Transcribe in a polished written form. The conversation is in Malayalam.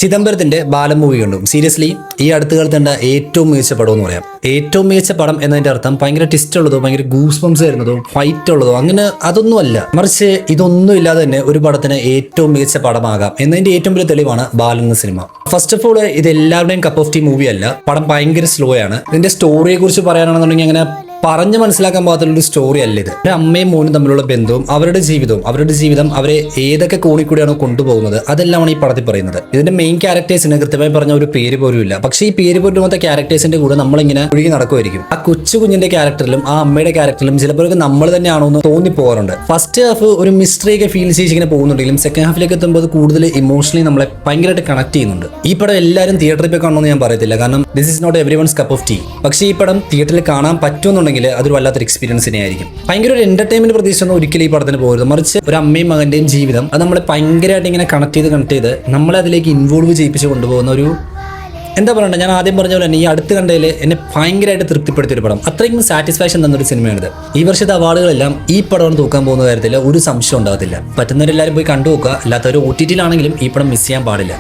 ചിദംബരത്തിന്റെ ബാലൻ മൂവി കണ്ടു. സീരിയസ്ലി ഈ അടുത്ത കാലത്ത് കണ്ട ഏറ്റവും മികച്ച പടം എന്ന് പറയാം. ഏറ്റവും മികച്ച പടം എന്നതിന്റെ അർത്ഥം ഭയങ്കര ട്വിസ്റ്റ് ഉള്ളതോ ഭയങ്കര ഗൂസ് ബംസ് വരുന്നതോ ഫൈറ്റ് ഉള്ളതോ അങ്ങനെ അതൊന്നും അല്ല. മറിച്ച് ഇതൊന്നും ഇല്ലാതെ തന്നെ ഒരു പടത്തിന് ഏറ്റവും മികച്ച പടമാകാം എന്നതിന്റെ ഏറ്റവും വലിയ തെളിവാണ് ബാലൻ എന്ന സിനിമ. ഫസ്റ്റ് ഓഫ് ഓൾ ഇത് എല്ലാവരുടെയും കപ്പ് ഓഫ് ടീ മൂവി അല്ല. പടം ഭയങ്കര സ്ലോ ആണ്. ഇതിന്റെ സ്റ്റോറിയെ കുറിച്ച് പറയാനാണെന്നുണ്ടെങ്കിൽ അങ്ങനെ പറഞ്ഞ് മനസ്സിലാക്കാൻ പാകത്തുള്ളൊരു സ്റ്റോറി അല്ല ഇത്. ഒരു അമ്മയും മോനും തമ്മിലുള്ള ബന്ധവും അവരുടെ ജീവിതം അവരെ ഏതൊക്കെ കോണിൽ കൂടിയാണോ കൊണ്ടുപോകുന്നത് അതെല്ലാമാണ് ഈ പടത്തിൽ പറയുന്നത്. ഇതിന്റെ മെയിൻ ക്യാരക്ടേഴ്സിന് കൃത്യമായി പറഞ്ഞ ഒരു പേര് പോലും ഇല്ല. പക്ഷേ ഈ പേര് പോലുമത്തെ ക്യാരക്ടേഴ്സിന്റെ കൂടെ നമ്മളിങ്ങനെ ഒഴുകി നടക്കുമായിരിക്കും. ആ കൊച്ചു കുഞ്ഞിന്റെ ക്യാരക്ടറിലും ആ അമ്മയുടെ ക്യാരക്ടറിലും ചിലപ്പോഴൊക്കെ നമ്മൾ തന്നെയാണോ എന്ന് തോന്നിപ്പോകാറുണ്ട്. ഫസ്റ്റ് ഹാഫ് ഒരു മിസ്റ്ററി ഒക്കെ ഫീൽ ചെയ്ത് ഇങ്ങനെ പോകുന്നുണ്ടെങ്കിലും സെക്കൻഡ് ഹാഫിലേക്ക് എത്തുമ്പോൾ അത് കൂടുതൽ ഇമോഷണലി നമ്മളെ ഭയങ്കരമായിട്ട് കണക്ട് ചെയ്യുന്നുണ്ട്. ഈ പടം എല്ലാവരും തിയേറ്ററിൽ പോയി കാണണമെന്ന് ഞാൻ പറയത്തില്ല, കാരണം this is not everyone's cup of tea. പക്ഷേ ഈ പടം തിയേറ്ററിൽ കാണാൻ പറ്റുമെന്നുണ്ടെങ്കിൽ അതൊരു വല്ലാത്തൊരു എക്സ്പീരിയൻസ് തന്നെയായിരിക്കും. ഭയങ്കര ഒരു എന്റർടൈൻമെന്റ് പ്രതീക്ഷിച്ചൊന്നും ഒരിക്കലും ഈ പടത്തിന് പോകരുത്. മറിച്ച് ഒരു അമ്മയും മകന്റെയും ജീവിതം അത് നമ്മളെ ഭയങ്കരമായിട്ട് ഇങ്ങനെ കണക്ട് ചെയ്ത് നമ്മളെ അതിലേക്ക് ഇൻവോൾവ് ചെയ്യിപ്പിച്ച് കൊണ്ടുപോകുന്ന ഒരു എന്താ പറയണ്ട, ഞാൻ ആദ്യം പറഞ്ഞ പോലെ തന്നെ ഈ അടുത്ത് കണ്ടതിൽ എന്നെ ഭയങ്കരമായിട്ട് തൃപ്തിപ്പെടുത്തിയൊരു പടം, അത്രയും സാറ്റിസ്ഫാക്ഷൻ തന്നൊരു സിനിമയാണിത്. ഈ വർഷത്തെ അവാർഡുകളെല്ലാം ഈ പടമാണ് തൂക്കാൻ പോകുന്ന കാര്യത്തിൽ ഒരു സംശയം ഉണ്ടാകത്തില്ല. പറ്റുന്നവരെല്ലാവരും പോയി കണ്ടു നോക്കുക. അല്ലാത്തവർ OTT-യിലാണെങ്കിലും ഈ പടം മിസ് ചെയ്യാൻ പാടില്ല.